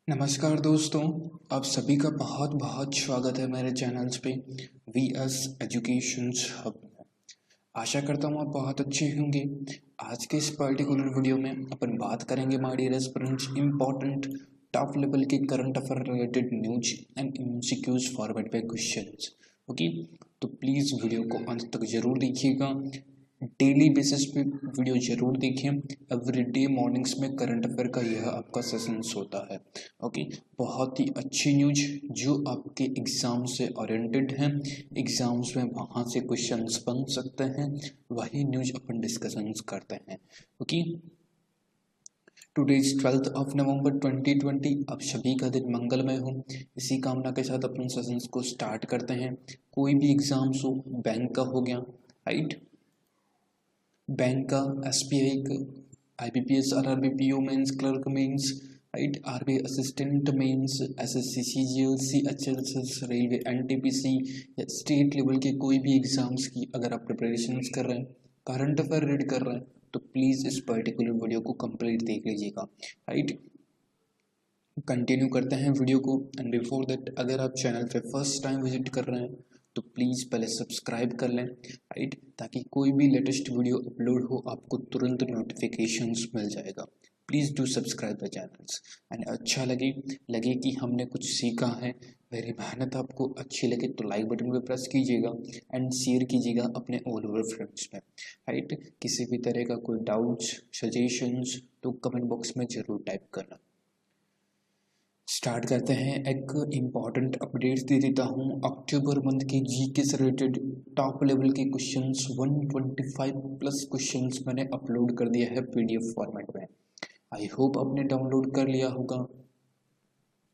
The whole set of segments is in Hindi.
नमस्कार दोस्तों, आप सभी का बहुत बहुत स्वागत है मेरे चैनल्स पे वी एस एजुकेशंस हब में। आशा करता हूँ आप बहुत अच्छे होंगे। आज के इस पर्टिकुलर वीडियो में अपन बात करेंगे my dear aspirants important top level के current affair related news and MCQs format पे क्वेश्चंस। ओके, तो प्लीज़ वीडियो को अंत तक जरूर देखिएगा। डेली बेसिस पे वीडियो जरूर देखें। एवरीडे मॉर्निंग्स में करंट अफेयर का यह आपका सेशंस होता है। ओके, बहुत ही अच्छी न्यूज जो आपके एग्जाम से ओरिएंटेड हैं, एग्जाम्स में वहाँ से क्वेश्चंस बन सकते हैं, वही न्यूज अपन डिस्कशंस करते हैं। Okay, today is 12th of November 2020। आप सभी का दिन मंगलमय हो, इसी कामना के साथ अपन सेशंस को स्टार्ट करते हैं। कोई भी एग्जाम्स हो, बैंक का हो गया, राइट, बैंक का, एसबीआई का, IBPS, RRB, mains, clerk mains, right, RBI assistant mains, SSC, CGL, HSS, railway, NTPC या स्टेट लेवल के कोई भी एग्जाम्स की अगर आप प्रिपरेशंस कर रहे हैं, करंट अफेयर रीड कर रहे हैं, तो प्लीज़ इस पर्टिकुलर वीडियो को कंप्लीट देख लीजिएगा। राइट, कंटिन्यू करते हैं वीडियो को। एंड बिफोर दैट, अगर आप चैनल पे फर्स्ट टाइम विजिट कर रहे हैं तो प्लीज़ पहले सब्सक्राइब कर लें, राइट, ताकि कोई भी लेटेस्ट वीडियो अपलोड हो आपको तुरंत नोटिफिकेशंस मिल जाएगा। Please do subscribe the channels. And अच्छा लगे कि हमने कुछ सीखा है, मेरी मेहनत आपको अच्छी लगे तो लाइक बटन पे प्रेस कीजिएगा एंड शेयर कीजिएगा अपने ऑल ओवर फ्रेंड्स में, राइट। किसी भी तरह का कोई डाउट्स, सजेशंस तो कमेंट बॉक्स में ज़रूर टाइप करना। स्टार्ट करते हैं। एक इम्पॉर्टेंट अपडेट्स दे देता हूँ। अक्टूबर मंथ के जीके से रिलेटेड टॉप लेवल के क्वेश्चंस 125 प्लस क्वेश्चंस मैंने अपलोड कर दिया है पीडीएफ फॉर्मेट में। आई होप आपने डाउनलोड कर लिया होगा।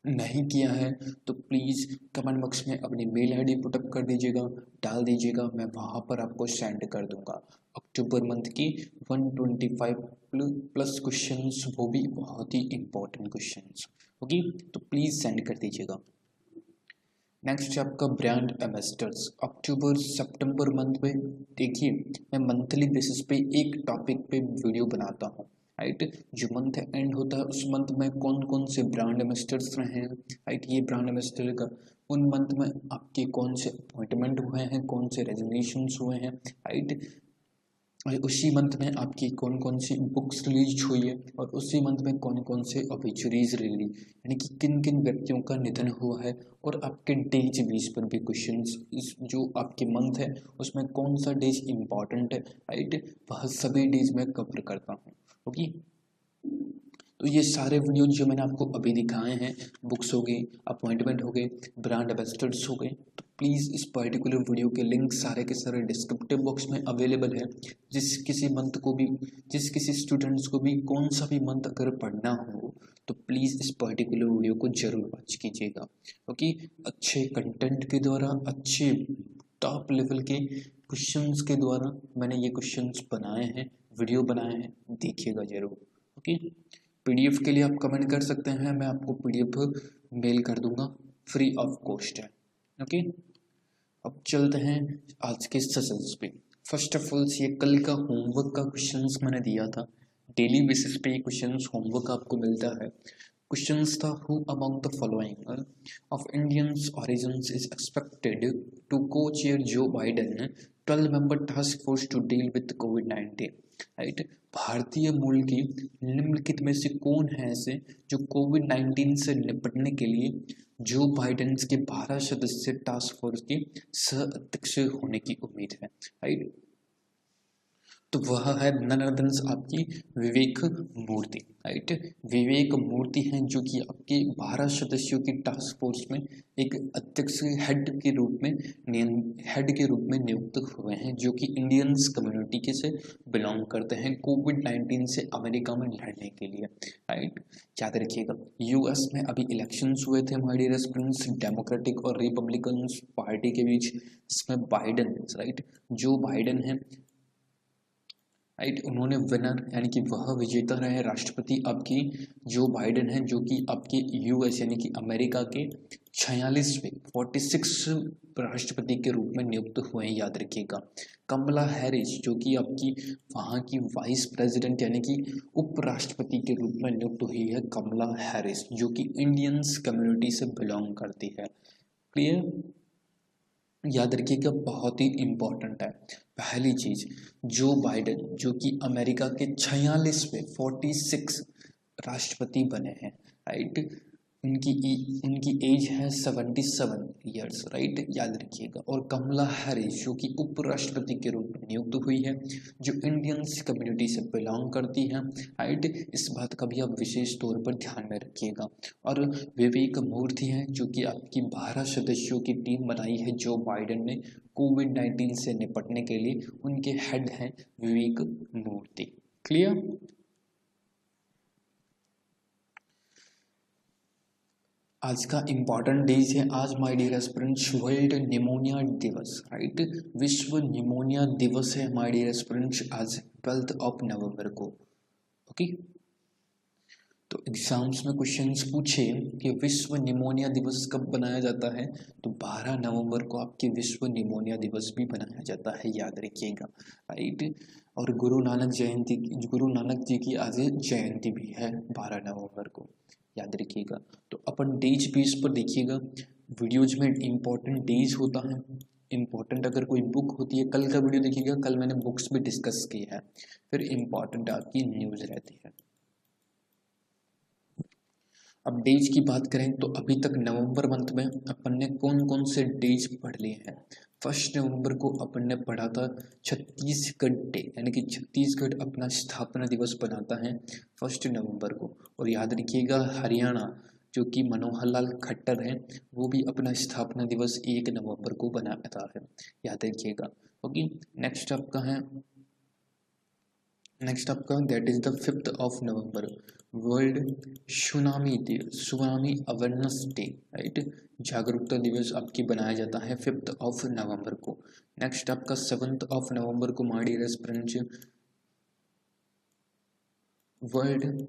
नहीं किया है तो प्लीज़ कमेंट बॉक्स में अपनी मेल आईडी पुटअप कर दीजिएगा, डाल दीजिएगा, मैं वहाँ पर आपको सेंड कर दूंगा। अक्टूबर मंथ की 125 प्लस क्वेश्चंस, वो भी बहुत ही इम्पोर्टेंट क्वेश्चंस। ओके, तो प्लीज़ सेंड कर दीजिएगा। नेक्स्ट है आपका ब्रांड एम्बेसडर्स। अक्टूबर सितंबर मंथ में देखिए, मैं मंथली बेसिस पे एक टॉपिक पे वीडियो बनाता हूँ, राइट। जो मंथ एंड होता है उस मंथ में कौन कौन से ब्रांड एम्बेसडर्स रहे हैं, राइट, ये ब्रांड एम्बेसडर का उन मंथ में आपके कौन से अपॉइंटमेंट हुए हैं, कौन से रेजिग्नेशंस हुए हैं, राइट, और उसी मंथ में आपकी कौन कौन सी बुक्स रिलीज हुई है, और उसी मंथ में कौन कौन से ऑब्ituaries रिलीज, यानी कि किन किन व्यक्तियों का निधन हुआ है, और आपके डेज बेस पर भी क्वेश्चंस, इस जो आपके मंथ है उसमें कौन सा डेज इम्पॉर्टेंट है, राइट, वह सभी डेज में कवर करता हूँ। ओके, तो ये सारे वीडियो जो मैंने आपको अभी दिखाए हैं, बुक्स हो गई, अपॉइंटमेंट हो गए, ब्रांड एम्बेसडर्स हो गए, तो प्लीज़ इस पर्टिकुलर वीडियो के लिंक सारे के सारे डिस्क्रिप्टिव बॉक्स में अवेलेबल है। जिस किसी स्टूडेंट्स को भी कौन सा भी मंथ अगर पढ़ना हो तो प्लीज़ इस पर्टिकुलर वीडियो को जरूर वॉच कीजिएगा। ओके, अच्छे कंटेंट के द्वारा, अच्छे टॉप लेवल के क्वेश्चंस के द्वारा मैंने ये क्वेश्चंस बनाए हैं, वीडियो बनाए हैं, देखिएगा जरूर। ओके, पीडीएफ के लिए आप कमेंट कर सकते हैं, मैं आपको पीडीएफ मेल कर दूंगा, फ्री ऑफ कॉस्ट है। ओके, अब चलते हैं आज के सेशंस पे। फर्स्ट ऑफ ऑल, ये कल का होमवर्क का क्वेश्चंस मैंने दिया था, डेली बेसिस पे ये क्वेश्चंस होमवर्क आपको मिलता है। क्वेश्चंस था, who among the following of Indians origins is expected to co chair Joe Biden 12 member task force to deal with कोविड-19, राइट। भारतीय मूल की निम्नलिखित में से कौन है ऐसे जो कोविड-19 से निपटने के लिए जो बाइडेन के 12 सदस्य टास्क फोर्स की सह अध्यक्ष होने की उम्मीद है, राइट। तो वह है नन अदर देन आपकी विवेक मूर्ति, राइट। विवेक मूर्ति हैं जो कि आपके 12 सदस्यों की टास्क फोर्स में एक अध्यक्ष हेड के रूप में नियुक्त हुए हैं, जो कि इंडियंस कम्युनिटी के से बिलोंग करते हैं कोविड-19 से अमेरिका में लड़ने के लिए, राइट। याद रखिएगा, यूएस में अभी इलेक्शंस हुए थे हमारे रेस्पिरेंट्स, डेमोक्रेटिक और रिपब्लिकन पार्टी के बीच, इसमें बाइडेन, राइट, जो बाइडेन है राइट। उन्होंने विनर यानी कि वह विजेता रहे राष्ट्रपति आपकी जो बाइडेन है, जो कि आपके यूएस यानी कि अमेरिका के 46 राष्ट्रपति के रूप में नियुक्त हुए हैं, याद रखिएगा। कमला हैरिस जो कि आपकी वहाँ की वाइस प्रेसिडेंट यानी कि उपराष्ट्रपति के रूप में नियुक्त हुई है, कमला हैरिस, जो कि इंडियंस कम्युनिटी से बिलोंग करती है। क्लियर, याद रखिएगा, बहुत ही इम्पोर्टेंट है। पहली चीज, जो बाइडेन जो कि अमेरिका के 46 राष्ट्रपति बने हैं, राइट। उनकी एज है 77 ईयर्स, राइट, याद रखिएगा। और कमला हैरिस जो कि उपराष्ट्रपति के रूप में नियुक्त हुई है, जो इंडियंस कम्युनिटी से बिलोंग करती हैं, राइट। इस बात का भी आप विशेष तौर पर ध्यान में रखिएगा। और विवेक मूर्ति हैं जो कि आपकी 12 सदस्यों की टीम बनाई है जो बाइडेन ने कोविड-19 से निपटने के लिए, उनके हेड हैं विवेक मूर्ति। क्लियर। आज का इम्पॉर्टेंट डेज है, आज my dear aspirants world pneumonia दिवस, राइट। विश्व निमोनिया दिवस है माय डियर एस्पिरेंट्स, आज 12 नवंबर को। ओके, तो एग्जाम्स में क्वेश्चंस पूछे कि विश्व निमोनिया दिवस कब बनाया जाता है, तो 12 नवंबर को आपके विश्व निमोनिया दिवस भी बनाया जाता है, याद रखिएगा, राइट। और गुरु नानक जी की आज जयंती भी है 12 नवंबर को, याद रखिएगा। तो अपन डेज बेस पर देखिएगा, वीडियोज में इम्पोर्टेंट डेज होता है, इम्पोर्टेंट अगर कोई बुक होती है, कल का वीडियो देखिएगा, कल मैंने बुक्स भी डिस्कस की है, फिर इम्पोर्टेंट आपकी न्यूज़ रहती है। अब डेज की बात करें तो अभी तक नवंबर मंथ में अपन ने कौन कौन से डेज पढ़ लिए हैं। 1 नवंबर को अपन ने पढ़ा था छत्तीसगढ़ डे, यानी कि छत्तीसगढ़ अपना स्थापना दिवस बनाता है 1 नवंबर को। और याद रखिएगा, हरियाणा जो कि मनोहर लाल खट्टर हैं, वो भी अपना स्थापना दिवस 1 नवंबर को बनाता है, याद रखिएगा। ओके, नेक्स्ट आपका that is the 5 November world tsunami awareness day, right. जागरूकता दिवस आपकी बनाया जाता है 5 नवंबर को। नेक्स्ट आपका 7 नवंबर को my dear aspirants world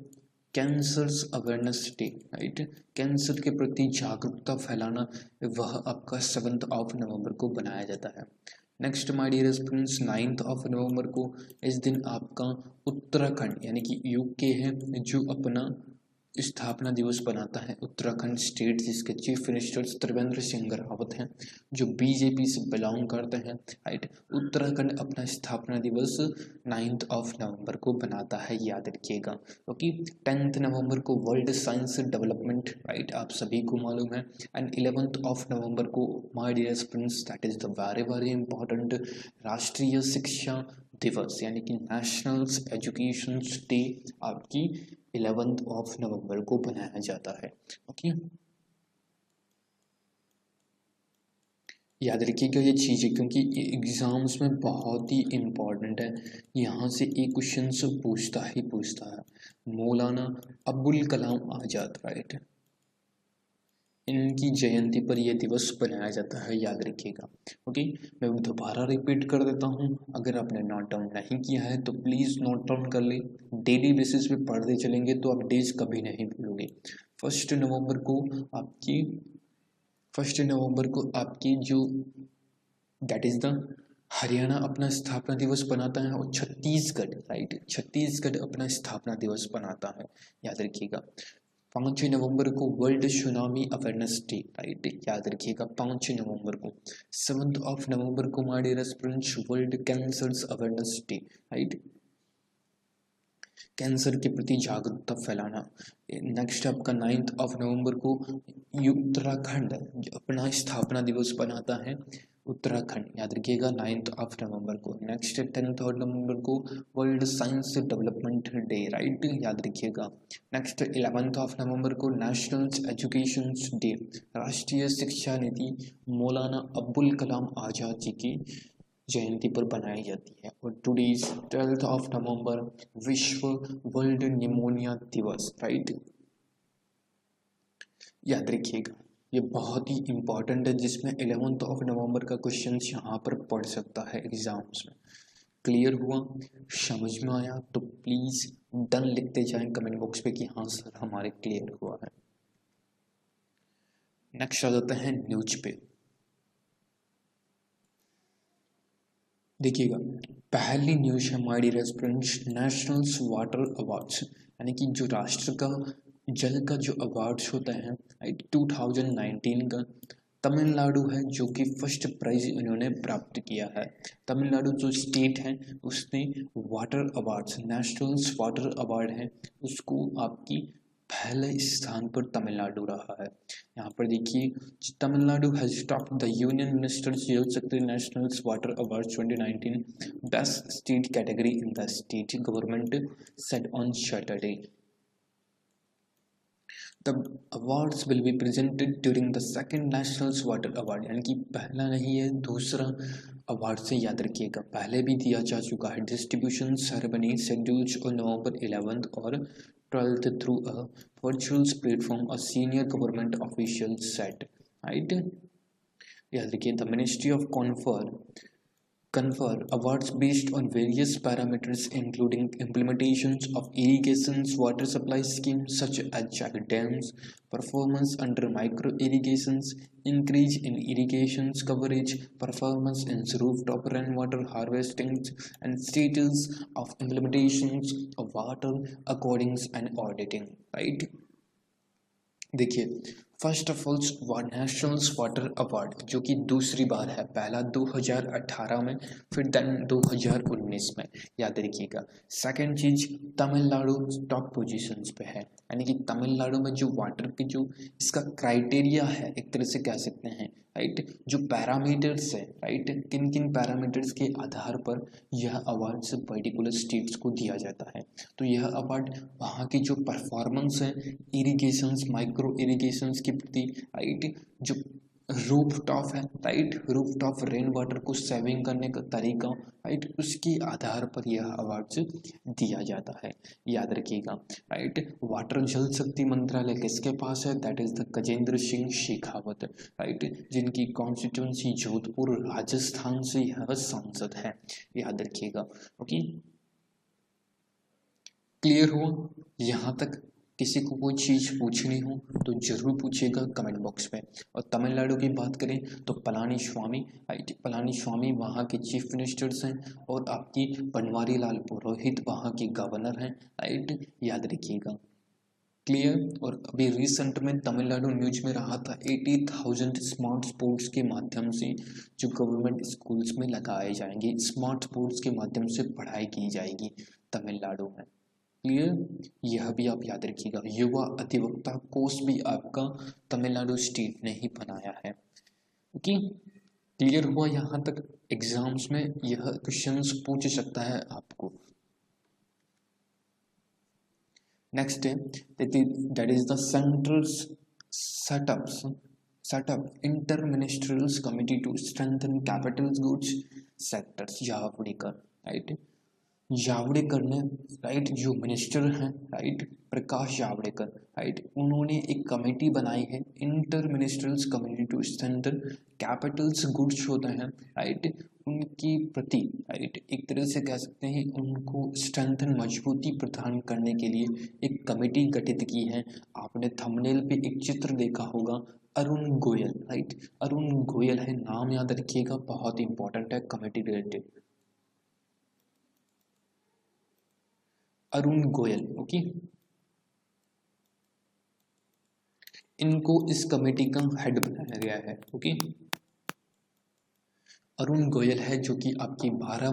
cancers awareness day, right. Cancer के प्रति जागरूकता फैलाना, वह आपका 7 नवंबर को बनाया जाता है। नेक्स्ट माय डियर स्टूडेंट्स 9 नवंबर को, इस दिन आपका उत्तराखंड यानी कि यूके है जो अपना स्थापना दिवस बनाता है। उत्तराखंड स्टेट जिसके चीफ मिनिस्टर त्रिवेंद्र सिंह रावत हैं, जो बीजेपी से बिलोंग करते हैं, राइट। उत्तराखंड अपना स्थापना दिवस 9 नवंबर को बनाता है, याद रखिएगा। ओके, 10 नवंबर को वर्ल्ड साइंस डेवलपमेंट, राइट, आप सभी को मालूम है। एंड 11 नवंबर को my dear friends that is the very very important राष्ट्रीय शिक्षा दिवस यानी कि नेशनल एजुकेशन डे आपकी 11 नवंबर को बनाया जाता है। ओके, याद रखिएगा ये चीज़ें, क्योंकि एग्जाम्स में बहुत ही इम्पोर्टेंट है। यहाँ से एक क्वेश्चन से पूछता है। मौलाना अबुल कलाम आज़ाद, राइट, इनकी जयंती पर यह दिवस बनाया जाता है, याद रखिएगा। ओके, मैं दोबारा रिपीट कर देता हूँ, अगर आपने नोट डाउन नहीं किया है तो प्लीज़ नोट डाउन कर ले। डेली बेसिस पे पढ़ते चलेंगे तो आप डेज कभी नहीं भूलोगे। 1 नवंबर को आपकी जो दैट इज द हरियाणा अपना स्थापना दिवस बनाता है, और छत्तीसगढ़, राइट, छत्तीसगढ़ अपना स्थापना दिवस बनाता है, याद रखिएगा। 5 नवंबर को world tsunami awareness day, right, याद रखिएगा 5 नवंबर को। 7 नवंबर को my dear students world cancers awareness day, right, cancer के प्रति जागरूकता फैलाना। नेक्स्ट आपका 9 नवंबर को उत्तराखंड अपना स्थापना दिवस बनाता है, उत्तराखंड, याद रखिएगा 9 नवंबर को। नेक्स्ट 10 नवंबर को world science development day, right, याद रखिएगा। नेक्स्ट 11 नवंबर को नेशनल एजुकेशन डे, राष्ट्रीय शिक्षा नीति मौलाना अबुल कलाम आज़ाद जी की जयंती पर बनाई जाती है। और टुडेज 12 नवंबर विश्व वर्ल्ड निमोनिया दिवस, राइट, याद रखिएगा। ये बहुत ही इंपॉर्टेंट है, जिसमें 11 नवंबर का क्वेश्चन यहाँ पर पढ़ सकता है एग्जाम्स में। क्लियर हुआ, समझ में आया तो प्लीज डन लिखते जाएं कमेंट बॉक्स पे कि हाँ सर हमारे क्लियर हुआ है। नेक्स्ट आ जाते हैं न्यूज पे। देखिएगा, पहली न्यूज है my dear students, national water awards, यानी कि जो राष्ट्र का जल का जो अवार्ड्स होता है 2019 का, तमिलनाडु है जो कि फर्स्ट प्राइज इन्होंने प्राप्त किया है। तमिलनाडु जो स्टेट है उसने water awards, national water award है, उसको आपकी पहले स्थान पर तमिलनाडु रहा है। यहाँ पर देखिए, Tamil Nadu has topped the union ministers जल शक्ति national water award 2019 best state category in the state government said on Saturday. The awards will be presented during the second National Water Award, यानी कि पहला नहीं है, दूसरा अवार्ड से याद रखिएगा, पहले भी दिया जा चुका है। Distribution ceremony scheduled on November 11th और 12th through a virtual platform, a senior government official said, right? याद रखिए, the Ministry of confer awards based on various parameters including implementations of irrigation water supply schemes such as check dams, performance under micro irrigations, increase in irrigation coverage, performance in rooftop rainwater harvesting, and status of implementations of water accordings and auditing, right? देखिए, first of all national water award जो कि दूसरी बार है, पहला 2018 में, फिर देन 2019 में, याद रखिएगा। सेकंड चीज, तमिलनाडु टॉप पोजीशंस पे है, यानी कि तमिलनाडु में जो वाटर की जो इसका क्राइटेरिया है, एक तरह से कह सकते हैं, राइट, जो पैरामीटर्स है, राइट, किन किन पैरामीटर्स के आधार पर यह अवार्ड से पर्टिकुलर स्टेट्स को दिया जाता है। तो यह अवार्ड वहाँ की जो परफॉर्मेंस है इरिगेशंस, माइक्रो इरिगेशंस के प्रति, राइट, जो रूफ टॉप है, right, roof top rain water को सेविंग करने का तरीका, राइट, उसके आधार पर यह अवार्ड दिया जाता है, याद रखिएगा, राइट। वाटर जल शक्ति मंत्रालय किसके पास है? That is the Gajendra Singh Shekhawat, right, जिनकी कॉन्स्टिट्यूंसी जोधपुर राजस्थान से यह सांसद है, याद रखिएगा। ओके, क्लियर हुआ? यहाँ तक किसी को कोई चीज़ पूछनी हो तो जरूर पूछिएगा कमेंट बॉक्स में। और तमिलनाडु की बात करें तो पलानीस्वामी, राइट, पलानीस्वामी वहाँ के चीफ मिनिस्टर्स हैं, और आपकी बनवारी लाल पुरोहित वहाँ के गवर्नर हैं, राइट, याद रखिएगा। क्लियर? और अभी रिसेंट में तमिलनाडु न्यूज में रहा था 80,000 स्मार्ट बोर्ड्स के माध्यम से जो गवर्नमेंट स्कूल्स में लगाए जाएंगे, स्मार्ट बोर्ड्स के माध्यम से पढ़ाई की जाएगी तमिलनाडु में। क्लियर? यह भी आप याद रखिएगा। युवा अधिवक्ता कोर्स भी आपका तमिलनाडु स्टेट ने ही बनाया है। ओके, क्लियर हुआ? यहाँ तक एग्जाम्स में यह क्वेश्चंस पूछ सकता है आपको। नेक्स्ट है that is the centre's setup inter ministerial committee to strengthen capital goods sectors, Javadekar, right, Javadekar ने, राइट, जो मिनिस्टर हैं, राइट, प्रकाश जावड़ेकर, राइट, उन्होंने एक कमेटी बनाई है, inter ministerial committee to strengthen capitals goods होते हैं, राइट, उनकी प्रति, राइट, एक तरह से कह सकते हैं उनको स्ट्रेंथन, मजबूती प्रदान करने के लिए एक कमेटी गठित की है। आपने थंबनेल पे एक चित्र देखा होगा, अरुण गोयल, राइट, अरुण गोयल है, नाम याद रखिएगा, बहुत इंपॉर्टेंट है committee related, Arun Goyal. Okay, इनको इस कमेटी का हेड बनाया गया है। ओके, अरुण गोयल है जो कि आपकी 12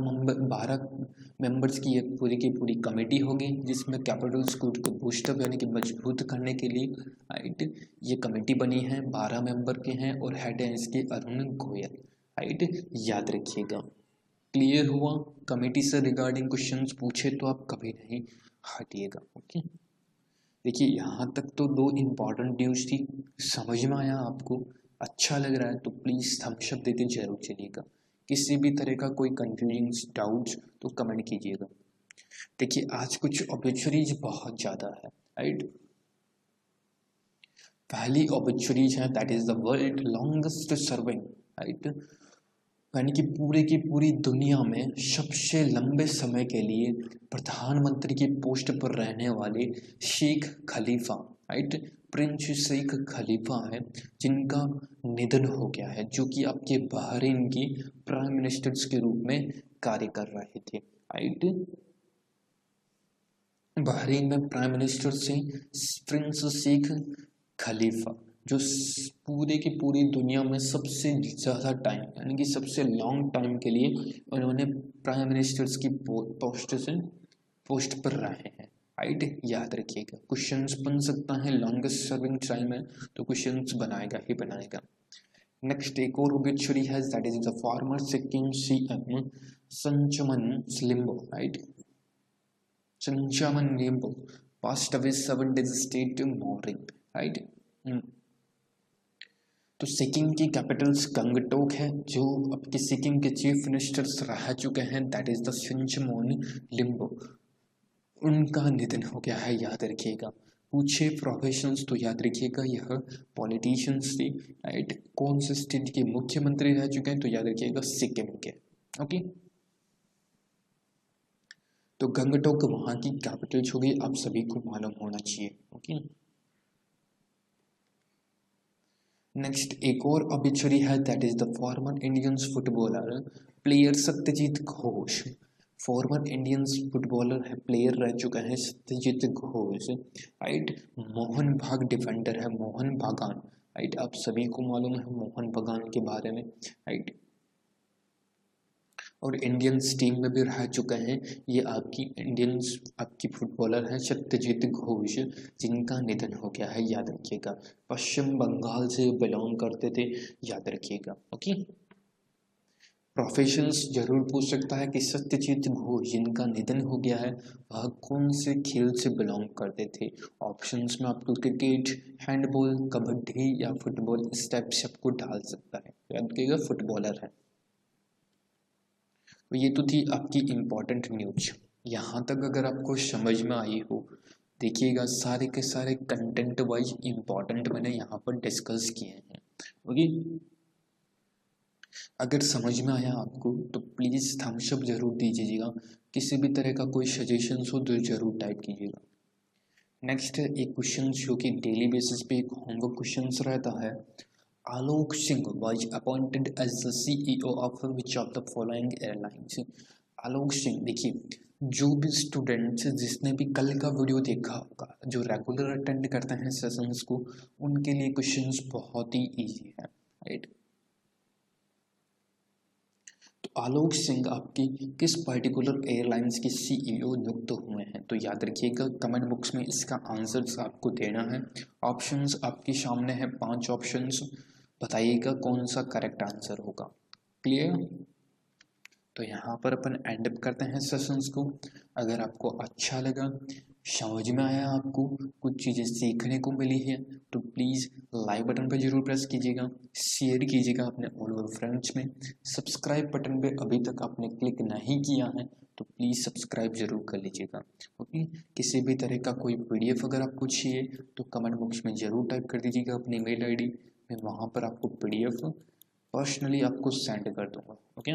मेंबर्स की एक पूरी कमेटी होगी, जिसमें कैपिटल स्कूल को बूस्टअप यानी कि मजबूत करने के लिए, राइट, ये कमेटी बनी है, 12 मेंबर के हैं और हेड है इसके अरुण गोयल, राइट, याद रखिएगा। क्लियर हुआ? कमेटी से रिगार्डिंग क्वेश्चंस पूछे तो आप कभी नहीं हटिएगा। ओके, देखिए यहाँ तक तो 2 इम्पॉर्टेंट न्यूज़ थी, समझ में आया आपको? अच्छा लग रहा है तो प्लीज़ थम्स अप देते जरूर चलिएगा। किसी भी तरह का कोई कंफ्यूजिंग डाउट्स तो कमेंट कीजिएगा। देखिए आज कुछ ऑब्जेक्शरीज बहुत ज़्यादा है, राइट। पहली ऑब्जेक्शरीज है that is the world longest serving, right, यानी कि पूरे की पूरी दुनिया में सबसे लंबे समय के लिए प्रधानमंत्री की पोस्ट पर रहने वाले शेख खलीफा, राइट, प्रिंस शेख खलीफा है, जिनका निधन हो गया है, जो कि आपके बहरीन की प्राइम मिनिस्टर्स के रूप में कार्य कर रहे थे, राइट। बहरीन में प्राइम मिनिस्टर से प्रिंस शेख खलीफा, जो पूरे की पूरी दुनिया में सबसे ज़्यादा टाइम यानी कि सबसे लॉन्ग टाइम के लिए उन्होंने प्राइम मिनिस्टर्स की पोस्ट पर रहे हैं, राइट। याद रखिएगा, क्वेश्चंस बन सकता है, लॉन्गेस्ट सर्विंग टाइम है तो क्वेश्चंस बनाएगा ही बनाएगा। नेक्स्ट एक और obituary है, that is the former Sikkim CM Sanchaman Limboo, right. Sanchaman Limboo passed away 7 days state mourning, right. तो सिक्किम की कैपिटल्स गंगटोक है, जो आपके सिक्किम के चीफ मिनिस्टर्स रह चुके हैं, दैट इज द संचमन लिम्बो, उनका निधन हो गया है, याद रखिएगा। पूछे प्रोफेशंस तो याद रखिएगा, यह पॉलिटिशियंस थे, राइट। कौन से स्टेट के मुख्यमंत्री रह चुके हैं तो याद रखिएगा सिक्किम के, ओके। तो गंगटोक वहाँ की कैपिटल होगी, आप सभी को मालूम होना चाहिए, ओके। नेक्स्ट एक और obituary है, that is the farmer Indians footballer player Satyajit Ghosh. Farmer Indians footballer है, प्लेयर रह चुका है सत्यजीत घोष, राइट। मोहन बागान डिफेंडर है, मोहन बागान, राइट। आप सभी को मालूम है मोहन बागान के बारे में, राइट। और इंडियंस टीम में भी रह चुके हैं, ये आपकी इंडियंस आपकी फुटबॉलर हैं सत्यजीत घोष, जिनका निधन हो गया है, याद रखिएगा। पश्चिम बंगाल से बिलोंग करते थे, याद रखिएगा, ओके। प्रोफेशंस जरूर पूछ सकता है कि सत्यजीत घोष जिनका निधन हो गया है वह कौन से खेल से बिलोंग करते थे। ऑप्शंस में आपको क्रिकेट, हैंडबॉल, कबड्डी या फुटबॉल, इस टाइप से आपको डाल सकता है, याद रखिएगा फुटबॉलर है। तो ये तो थी आपकी इम्पोर्टेंट न्यूज। यहाँ तक अगर आपको समझ में आई हो, देखिएगा सारे के सारे कंटेंट वाइज इम्पोर्टेंट मैंने यहाँ पर डिस्कस किए हैं, ओके। अगर समझ में आया आपको तो प्लीज़ थम्स अप जरूर दीजिएगा, किसी भी तरह का कोई सजेशन हो तो जरूर टाइप कीजिएगा। नेक्स्ट एक क्वेश्चन जो कि डेली बेसिस पे एक होमवर्क क्वेश्चन रहता है। Alok Singh was appointed as the CEO of which of the following airlines? Alok Singh, देखिए जो भी स्टूडेंट्स जिसने भी कल का वीडियो देखा होगा, जो रेगुलर अटेंड करते हैं सेशंस को, उनके लिए क्वेश्चंस बहुत ही इजी है, राइट। तो आलोक सिंह आपकी किस पर्टिकुलर एयरलाइंस के सीईओ नियुक्त हुए हैं तो याद रखिएगा, कमेंट बॉक्स में इसका आंसर्स आपको देना है। ऑप्शंस आपके सामने है, 5 ऑप्शंस, बताइएगा कौन सा करेक्ट आंसर होगा, क्लियर। तो यहाँ पर अपन एंड अप करते हैं सेशंस को। अगर आपको अच्छा लगा, समझ में आया, आपको कुछ चीज़ें सीखने को मिली है, तो प्लीज़ लाइक बटन पर जरूर प्रेस कीजिएगा, शेयर कीजिएगा अपने ऑल ओवर फ्रेंड्स में। सब्सक्राइब बटन पे अभी तक आपने क्लिक नहीं किया है तो प्लीज़ सब्सक्राइब जरूर कर लीजिएगा, ओके। किसी भी तरह का कोई PDF अगर आपको चाहिए तो कमेंट बॉक्स में ज़रूर टाइप कर दीजिएगा अपनी मेल ID, मैं वहाँ पर आपको PDF पर्सनली आपको सेंड कर दूँगा, ओके।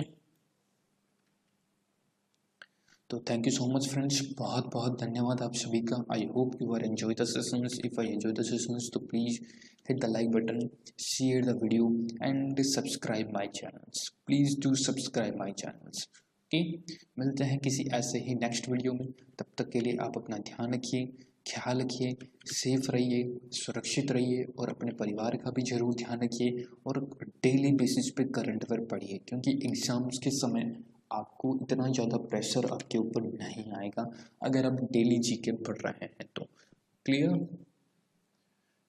तो thank you so much friends, बहुत बहुत धन्यवाद आप सभी का। I hope you are enjoy the sessions. If I enjoy the sessions तो please hit the like button, share the video and subscribe my channels, please do subscribe my channels, okay. मिलते हैं किसी ऐसे ही नेक्स्ट वीडियो में, तब तक के लिए आप अपना ध्यान रखिए, ख्याल रखिए, सेफ रहिए, सुरक्षित रहिए और अपने परिवार का भी जरूर ध्यान रखिए। और डेली बेसिस पे करंट अफेयर पढ़िए, क्योंकि एग्ज़ाम्स के समय आपको इतना ज़्यादा प्रेशर आपके ऊपर नहीं आएगा अगर आप डेली जीके पढ़ रहे हैं तो, clear.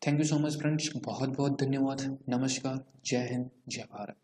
Thank you so much friends, बहुत बहुत धन्यवाद, नमस्कार, जय हिंद, जय भारत।